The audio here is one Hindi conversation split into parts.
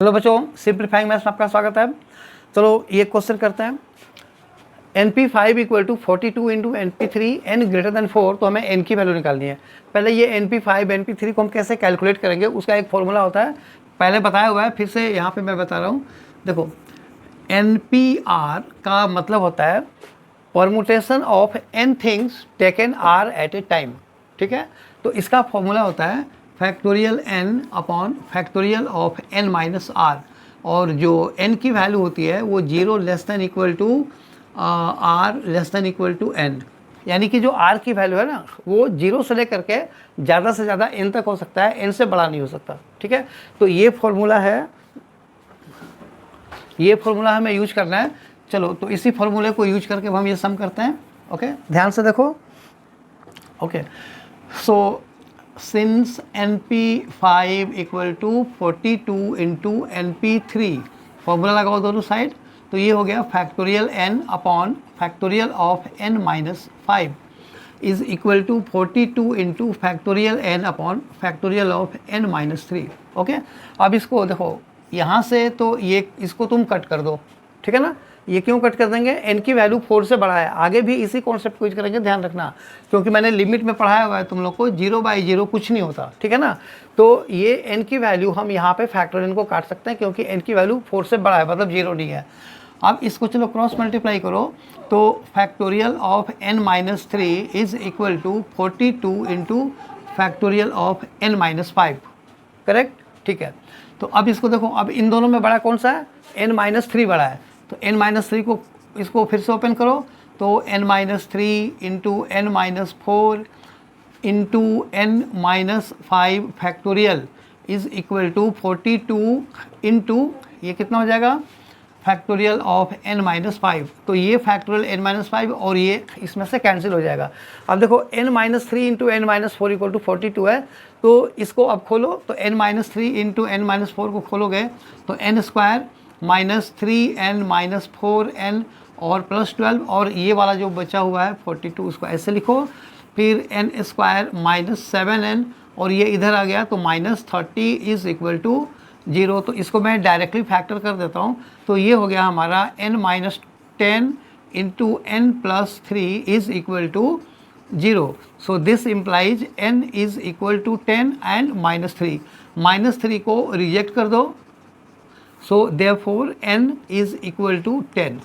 चलो बच्चों, सिंप्लीफाइंग मैथ्स में आपका स्वागत है। चलो ये क्वेश्चन करते हैं। NP5 equal to 42 into NP3 n greater than 4, तो हमें n की वैल्यू निकालनी है। पहले ये NP5 NP3 को हम कैसे कैलकुलेट करेंगे, उसका एक फॉर्मूला होता है, पहले बताया हुआ है, फिर से यहाँ पे मैं बता रहा हूँ। देखो, NPR का मतलब होता है permutation of n things taken r at a time. ठीक है, तो इसका फॉर्मूला होता है factorial n upon factorial of n minus r, और जो n की वैल्यू होती है वो 0 less than equal to r less than equal to n, यानी कि जो r की वैल्यू है ना वो 0 से लेकर के ज़्यादा से ज़्यादा n तक हो सकता है, n से बड़ा नहीं हो सकता। ठीक है, तो ये फॉर्मूला है, ये फॉर्मूला हमें यूज करना है। चलो, तो इसी फॉर्मूले को यूज करके हम ये सम करते हैं। ओके, ध्यान से देखो। Okay, so since NP5 equal to 42 into NP3, formula लगाओ दोनों साइड, तो ये हो गया factorial n upon factorial of n minus 5 is equal to 42 into factorial n upon factorial of n minus 3। Okay, अब इसको देखो यहाँ से, तो ये इसको तुम कट कर दो। ठीक है ना, ये क्यों कट कर देंगे, n की वैल्यू 4 से बड़ा है। आगे भी इसी कॉन्सेप्ट को यूज करेंगे, ध्यान रखना, क्योंकि मैंने लिमिट में पढ़ाया हुआ है तुम लोग को, 0 बाई 0 कुछ नहीं होता। ठीक है ना, तो ये n की वैल्यू हम यहाँ पे फैक्टोरियल को काट सकते हैं, क्योंकि n की वैल्यू 4 से बड़ा है, मतलब 0 नहीं है। अब इसको चलो क्रॉस मल्टीप्लाई करो, तो factorial of n minus 3 is equal to 42 into factorial of n minus 5। Correct, ठीक है। तो अब इसको देखो, अब इन दोनों में बड़ा कौन सा है, n माइनस 3 बड़ा है, तो n माइनस 3 को इसको फिर से ओपन करो, तो n minus 3 into n minus 4 into n minus 5 factorial is equal to 42 into ये कितना हो जाएगा, फैक्टोरियल ऑफ n माइनस 5। तो ये फैक्टोरियल n माइनस 5 और ये इसमें से कैंसिल हो जाएगा। अब देखो n minus 3 into n minus 4 equal to 42 है, तो इसको अब खोलो, तो n minus 3 into n minus 4 को खोलोगे तो n square minus 3n minus 4n और प्लस 12, और ये वाला जो बचा हुआ है 42 उसको ऐसे लिखो, फिर n स्क्वायर माइनस 7n और ये इधर आ गया तो माइनस 30 इज इक्वल टू 0। तो इसको मैं डायरेक्टली फैक्टर कर देता हूँ, तो ये हो गया हमारा n minus 10 into n plus 3 is equal to 0। So this implies n is equal to 10 and minus 3। Minus 3 को रिजेक्ट कर दो, सो therefore n is equal to 10।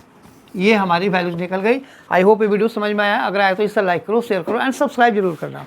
ये हमारी वैल्यूज निकल गई। आई होप ये वीडियो समझ में आया। अगर आया तो इसे लाइक करो, शेयर करो एंड सब्सक्राइब जरूर करना।